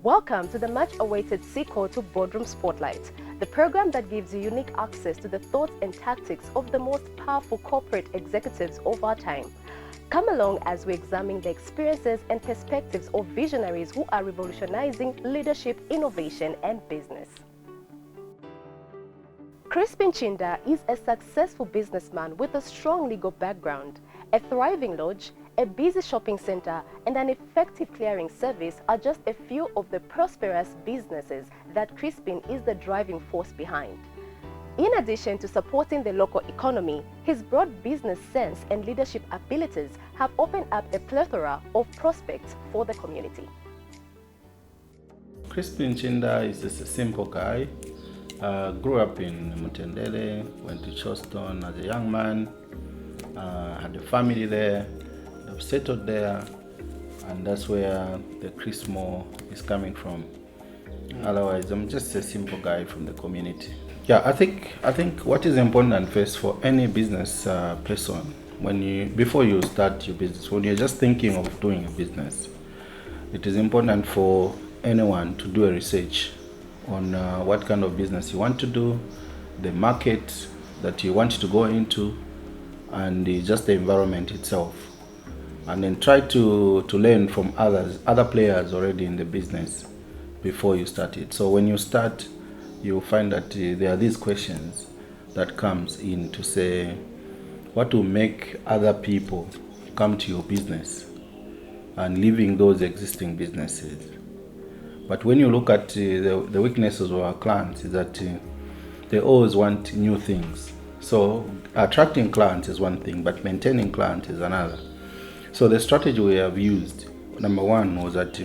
Welcome to the much-awaited sequel to Boardroom Spotlight, the program that gives you unique access to the thoughts and tactics of the most powerful corporate executives of our time. Come along as we examine the experiences and perspectives of visionaries who are revolutionizing leadership, innovation, and business. Chrispin Chiinda is a successful businessman with a strong legal background. A thriving lodge, a busy shopping center, and an effective clearing service are just a few of the prosperous businesses that Chrispin is the driving force behind. In addition to supporting the local economy, his broad business sense and leadership abilities have opened up a plethora of prospects for the community. Chrispin Chiinda is just a simple guy. Grew up in Mutendele, went to Charleston as a young man, had a family there, I've settled there, and that's where the Chrismo is coming from. Otherwise, I'm just a simple guy from the community. Yeah, I think what is important first for any business person, before you start your business, when you're just thinking of doing a business, it is important for anyone to do a research on what kind of business you want to do, the market that you want to go into, and just the environment itself. And then try to learn from other players already in the business before you start it. So when you start, you'll find that there are these questions that comes in to say, what will make other people come to your business and leaving those existing businesses? But when you look at the weaknesses of our clients is that they always want new things. So attracting clients is one thing, but maintaining clients is another. So the strategy we have used, number one, was that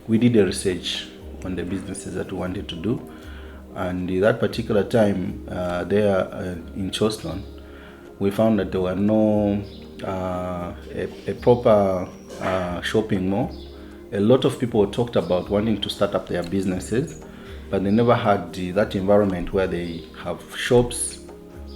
we did a research on the businesses that we wanted to do. And at that particular time, there in Charleston, we found that there were no a proper shopping mall. A lot of people talked about wanting to start up their businesses, but they never had that environment where they have shops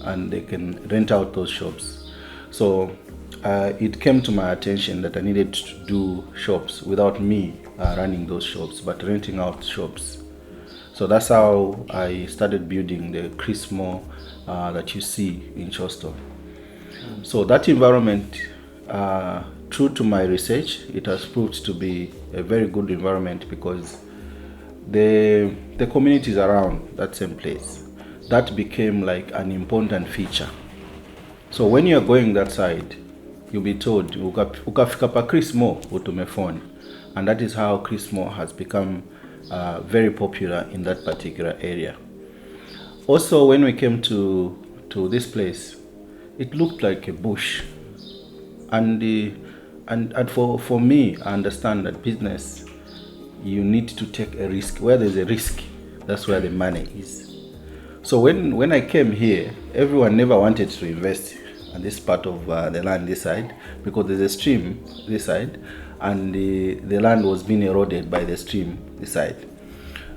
and they can rent out those shops. So it came to my attention that I needed to do shops without me running those shops, but renting out shops. So that's how I started building the Chrismo that you see in Charleston. So that environment, true to my research, it has proved to be a very good environment because the communities around that same place, that became like an important feature. So when you're going that side, you'll be told, ukafika pa Chrismo utume phone. And that is how Chrismo has become very popular in that particular area. Also, when we came to this place, it looked like a bush. And for me, I understand that business, you need to take a risk. Where there's a risk, that's where the money is. So when I came here, everyone never wanted to invest on this part of the land this side because there's a stream this side and the land was being eroded by the stream this side.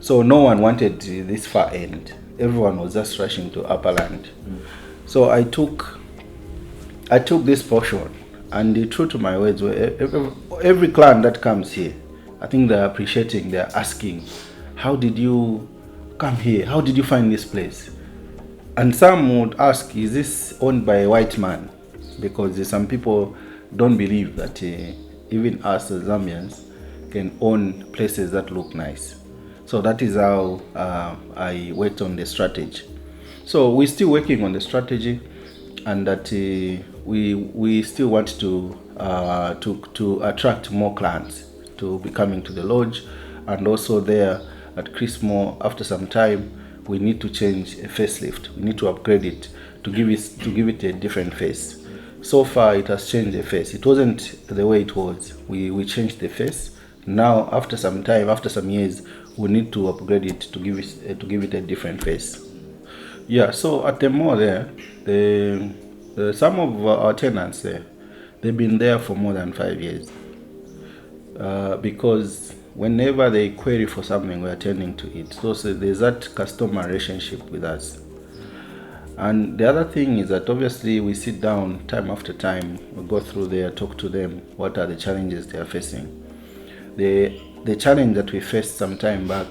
So no one wanted this far end. Everyone was just rushing to upper land. So I took this portion, and true to my words, every client that comes here, I think they're appreciating, they're asking, how did you come here? How did you find this place? And some would ask, is this owned by a white man? Because some people don't believe that even us as Zambians can own places that look nice. So that is how I worked on the strategy. So we're still working on the strategy, and that we still want to attract more clients to be coming to the lodge, and also there at Chrismo after some time we need to change a facelift. We need to upgrade it to give it a different face. So far it has changed the face. It wasn't the way it was. We changed the face. Now after some time, after some years, we need to upgrade it to give it a different face. Yeah, so at the mall there, some of our tenants there, they've been there for more than 5 years. Because whenever they query for something, we're attending to it. So there's that customer relationship with us. And the other thing is that obviously we sit down time after time, we go through there, talk to them, what are the challenges they are facing. the challenge that we faced some time back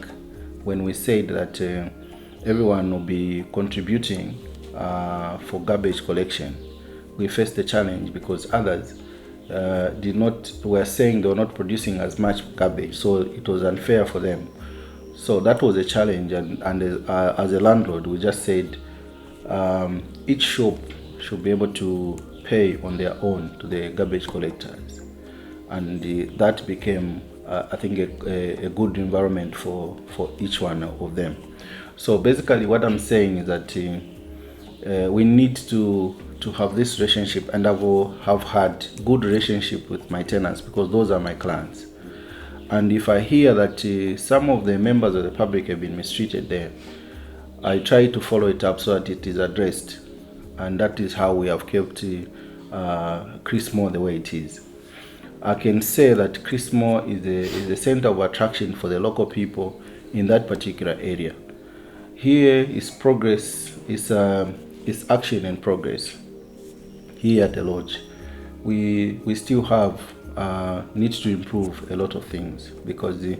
when we said that everyone will be contributing for garbage collection, we faced the challenge because others were saying they were not producing as much garbage, so it was unfair for them. So that was a challenge, and as a landlord, we just said each shop should be able to pay on their own to the garbage collectors, and that became, I think, a good environment for each one of them. So basically, what I'm saying is that we need to have this relationship, and I have had good relationship with my tenants because those are my clients. And if I hear that some of the members of the public have been mistreated there, I try to follow it up so that it is addressed, and that is how we have kept Chrismore the way it is. I can say that Chrismore is a center of attraction for the local people in that particular area. Here is progress, is action and progress. Here at the lodge, we still have need to improve a lot of things because the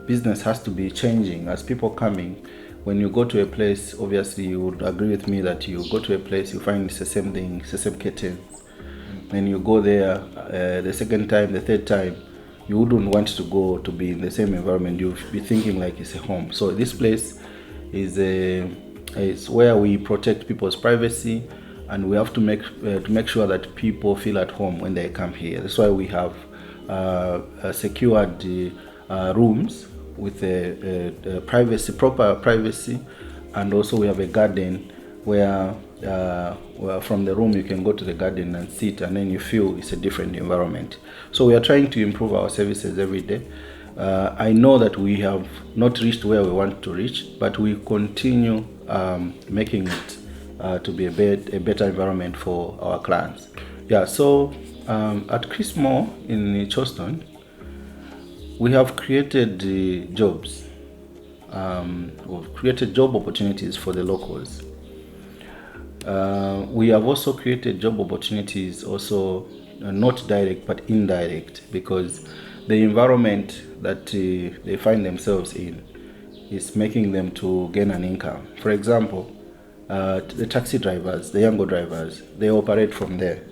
business has to be changing as people coming. When you go to a place, obviously you would agree with me that you go to a place, you find it's the same thing, it's the same curtains. When you go there the second time, the third time, you wouldn't want to go to be in the same environment. You'll be thinking like it's a home. So this place is where we protect people's privacy, and we have to make sure that people feel at home when they come here. That's why we have secured rooms with privacy, proper privacy, and also we have a garden where from the room you can go to the garden and sit, and then you feel it's a different environment. So we are trying to improve our services every day. I know that we have not reached where we want to reach, but we continue making it to be a better environment for our clients. Yeah, so at Chrismore in Charleston, we have created jobs. We've created job opportunities for the locals. We have also created job opportunities, also not direct but indirect, because the environment that they find themselves in is making them to gain an income. For example, the taxi drivers, the Yango drivers, they operate from there.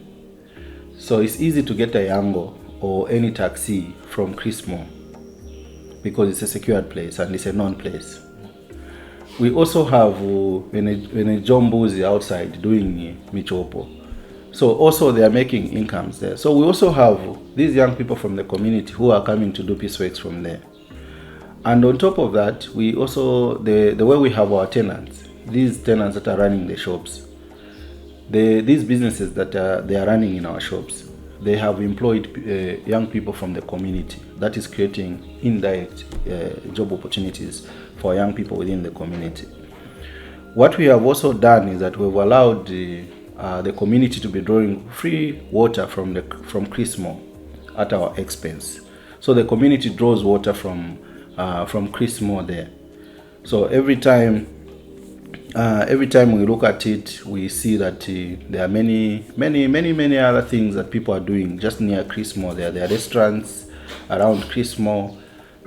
So it's easy to get a Yango or any taxi from Chrismore because it's a secured place and it's a known place. We also have a Jombuzi outside doing Michopo. So also they are making incomes there. So we also have these young people from the community who are coming to do pieceworks from there. And on top of that, we also, the way we have our tenants, these tenants that are running the shops, these businesses that they are running in our shops, they have employed young people from the community. That is creating indirect job opportunities for young people within the community. What we have also done is that we've allowed the community to be drawing free water from Chrismore at our expense. So the community draws water from Chrismore there. So every time we look at it, we see that there are many other things that people are doing just near Chrismore there. There are restaurants around Chrismore.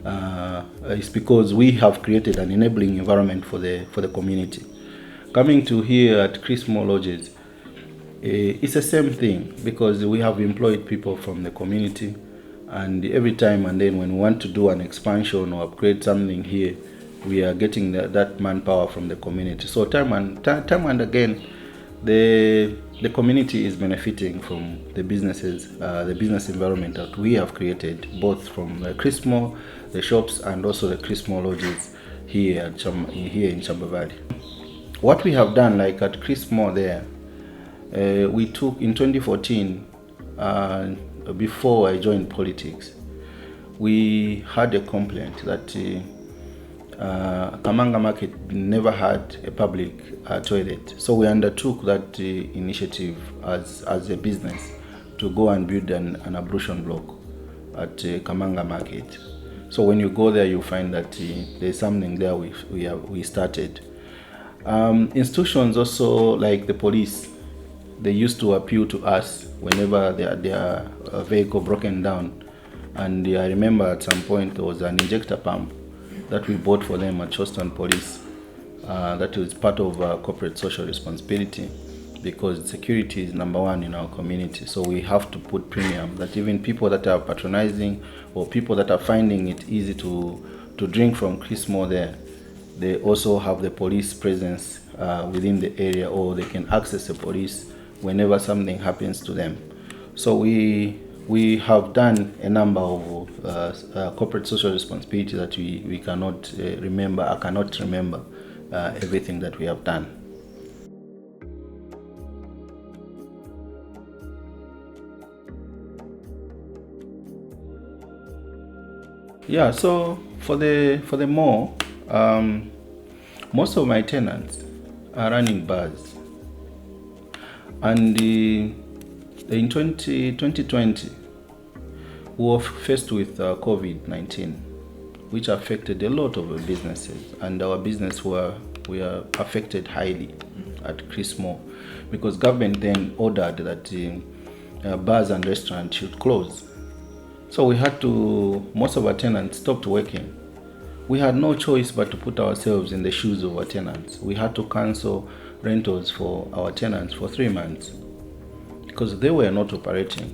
It's because we have created an enabling environment for the community. Coming to here at Chrismore Lodges, it's the same thing because we have employed people from the community, and every time and then when we want to do an expansion or upgrade something here, we are getting that manpower from the community. So time and again, the community is benefiting from the businesses, the business environment that we have created, both from Chrismore, the shops, and also the Chrismore Lodges here in Chamba Valley. What we have done, like at Chrismore there, we took in 2014, before I joined politics, we had a complaint that Kamanga Market never had a public toilet. So we undertook that initiative as a business to go and build an ablution block at Kamanga Market. So when you go there, you find that there's something there we started. Institutions also, like the police, they used to appeal to us whenever their vehicle broken down And I remember at some point there was an injector pump that we bought for them at Charleston Police. That was part of corporate social responsibility, because security is number one in our community. So we have to put premium that even people that are patronizing or people that are finding it easy to drink from Chrismo there, they also have the police presence within the area, or they can access the police whenever something happens to them. So we have done a number of corporate social responsibility that we cannot remember. I cannot remember everything that we have done. Yeah, so for the mall, most of my tenants are running bars, and in 2020 we were faced with COVID-19, which affected a lot of our businesses, and our business we are affected highly at Chrismo, because government then ordered that bars and restaurants should close. So we had to, most of our tenants stopped working. We had no choice but to put ourselves in the shoes of our tenants. We had to cancel rentals for our tenants for 3 months because they were not operating.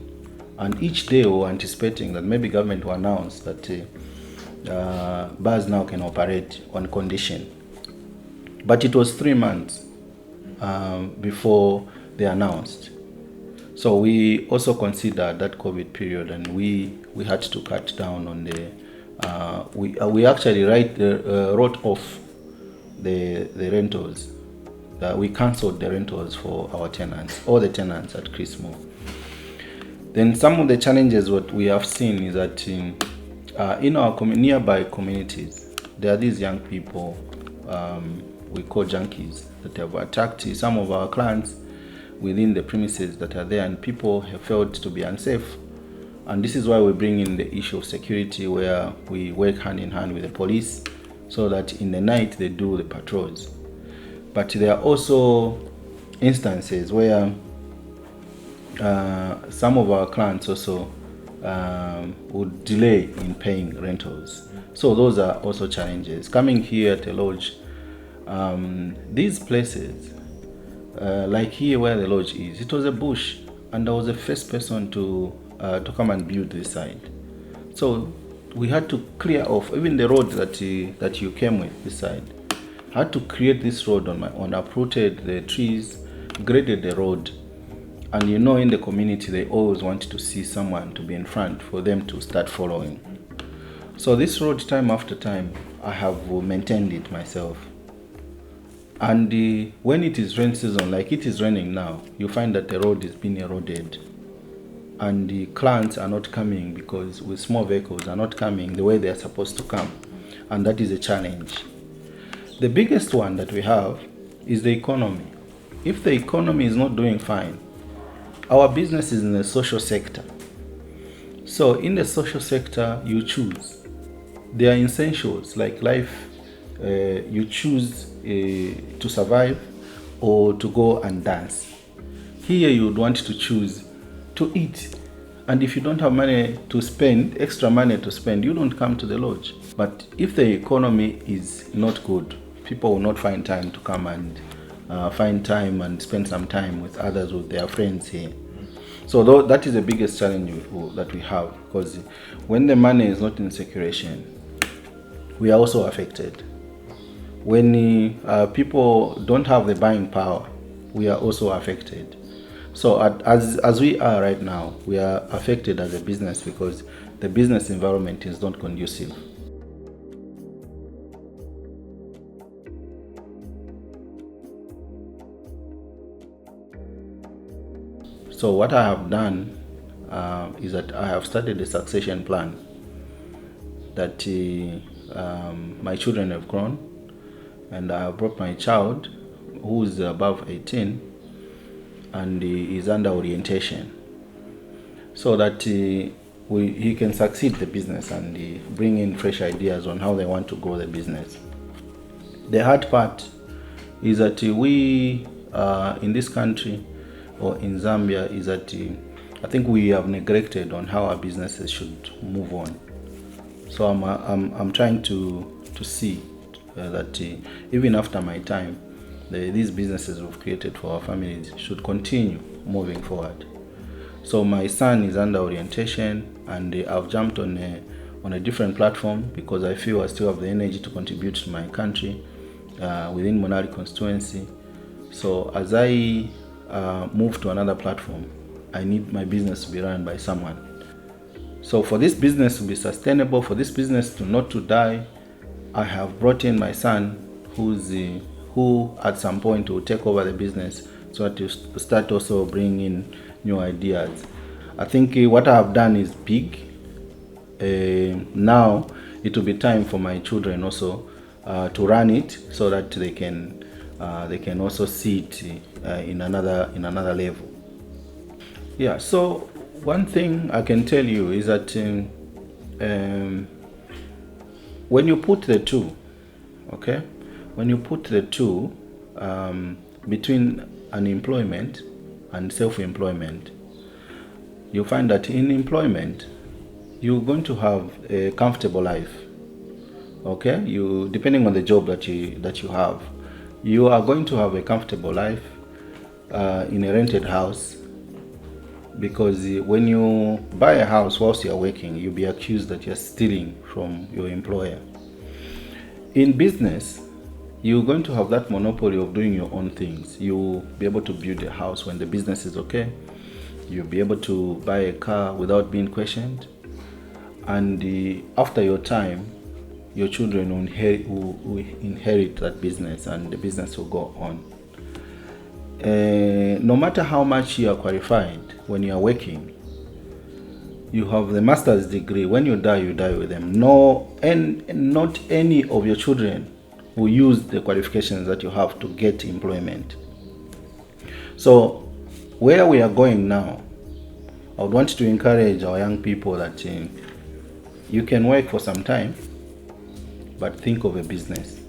And each day we were anticipating that maybe government will announce that bars now can operate on condition. But it was 3 months before they announced. So we also considered that COVID period, and we had to cut down on the. We actually wrote off the rentals. We cancelled the rentals for our tenants, all the tenants at Chrismo. Then some of the challenges what we have seen is that in our nearby communities, there are these young people we call junkies that have attacked some of our clients within the premises that are there, and people have felt to be unsafe. And this is why we bring in the issue of security, where we work hand in hand with the police so that in the night they do the patrols. But there are also instances where some of our clients also would delay in paying rentals. So those are also challenges. Coming here at a lodge, these places, like here where the lodge is, it was a bush, and I was the first person to come and build this side. So we had to clear off even the road that you came with this side. I had to create this road on my own, uprooted the trees, graded the road. And in the community, they always want to see someone to be in front for them to start following. So this road, time after time, I have maintained it myself. And when it is rain season, like it is raining now, you find that the road is being eroded. And the clients are not coming because with small vehicles are not coming the way they are supposed to come. And that is a challenge. The biggest one that we have is the economy. If the economy is not doing fine, our business is in the social sector. So in the social sector, you choose. There are essentials like life. You choose to survive or to go and dance. Here you would want to choose to eat. And if you don't have money to spend, extra money to spend, you don't come to the lodge. But if the economy is not good, people will not find time to come and find time and spend some time with others, with their friends here. So that is the biggest challenge that we have, because when the money is not in circulation, we are also affected. When people don't have the buying power, we are also affected. So as we are right now, we are affected as a business because the business environment is not conducive. So what I have done is that I have started a succession plan that my children have grown, and I have brought my child who is above 18 and he is under orientation so that he can succeed the business and bring in fresh ideas on how they want to grow the business. The hard part is that we in this country or in Zambia is that I think we have neglected on how our businesses should move on. So I'm trying to see that even after my time, these businesses we've created for our families should continue moving forward. So my son is under orientation, and I've jumped on a different platform because I feel I still have the energy to contribute to my country within Monari constituency. So as I move to another platform, I need my business to be run by someone. So for this business to be sustainable, for this business to not to die, I have brought in my son, who at some point will take over the business, so that you start also bringing in new ideas. I think what I have done is big. Now it will be time for my children also to run it, so that they can also see it in another level. Yeah. So one thing I can tell you is that when you put the two, okay, when you put the two between unemployment and self-employment, you find that in employment you're going to have a comfortable life. Okay, you, depending on the job that you have, you are going to have a comfortable life in a rented house. Because when you buy a house whilst you're working, you'll be accused that you're stealing from your employer. In business, you're going to have that monopoly of doing your own things. You'll be able to build a house when the business is okay. You'll be able to buy a car without being questioned. And after your time, your children will inherit that business, and the business will go on. No matter how much you are qualified, when you are working, you have the master's degree. When you die with them. No, and not any of your children will use the qualifications that you have to get employment. So where we are going now, I would want to encourage our young people that you can work for some time, but think of a business,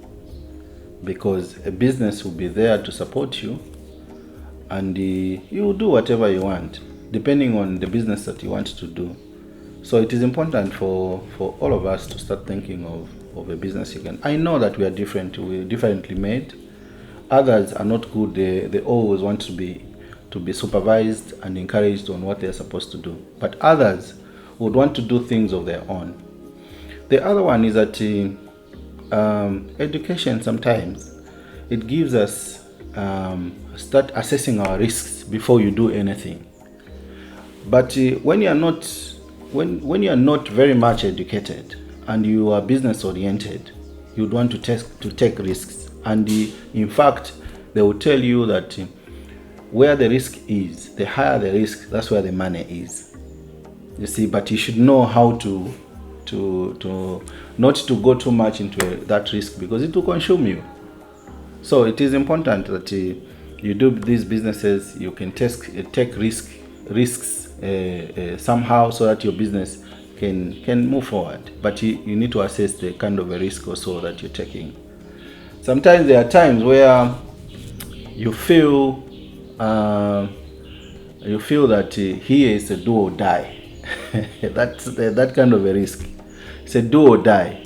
because a business will be there to support you, and you will do whatever you want depending on the business that you want to do. So it is important for all of us to start thinking of a business again. I know that we are different, we're differently made. Others are not good. They always want to be supervised and encouraged on what they're supposed to do, but others would want to do things of their own. The other one is that education, sometimes it gives us start assessing our risks before you do anything. But when you are not very much educated and you are business oriented, you'd want to take risks. And in fact, they will tell you that where the risk is, the higher the risk, that's where the money is. You see, but you should know how to not to go too much into that risk, because it will consume you. So it is important that you do these businesses. You can take risks somehow, so that your business can move forward. But you need to assess the kind of a risk also that you're taking. Sometimes there are times where you feel that here is a do or die. That's that kind of a risk. It's a do or die.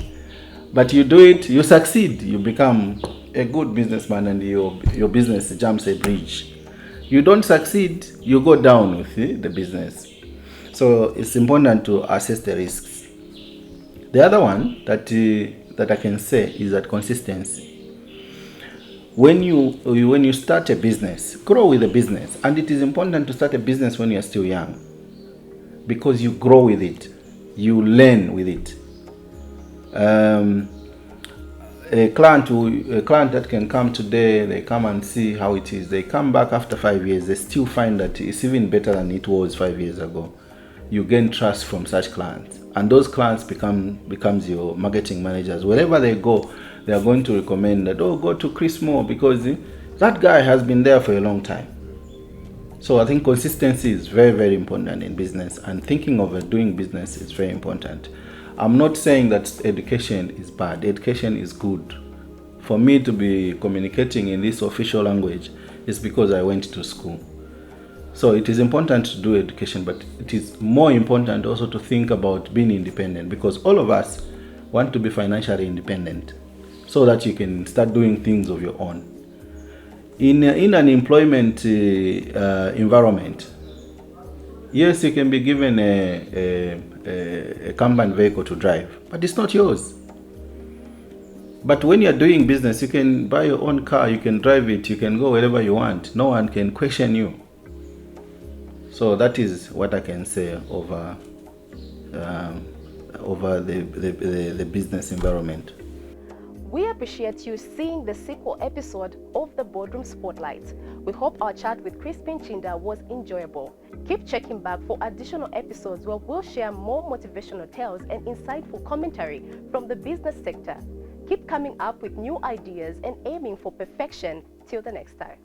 But you do it, you succeed, you become a good businessman, and your business jumps a bridge. You don't succeed, you go down with the business. So it's important to assess the risks. The other one that I can say is that consistency. When you start a business, grow with the business. And it is important to start a business when you are still young, because you grow with it, you learn with it. A client that can come today, they come and see how it is. They come back after 5 years, they still find that it's even better than it was 5 years ago. You gain trust from such clients, and those clients becomes your marketing managers. Wherever they go, they are going to recommend that, oh, go to Chrispin, because that guy has been there for a long time. So I think consistency is very, very important in business, and thinking of doing business is very important. I'm not saying that education is bad. Education is good. For me to be communicating in this official language is because I went to school. So it is important to do education, but it is more important also to think about being independent, because all of us want to be financially independent so that you can start doing things of your own. In an employment environment, yes, you can be given a company vehicle to drive, but it's not yours. But when you're doing business, you can buy your own car, you can drive it, you can go wherever you want. No one can question you. So that is what I can say over the business environment. We appreciate you seeing the sequel episode of the Boardroom Spotlight. We hope our chat with Chrispin Chiinda was enjoyable. Keep checking back for additional episodes where we'll share more motivational tales and insightful commentary from the business sector. Keep coming up with new ideas and aiming for perfection. Till the next time.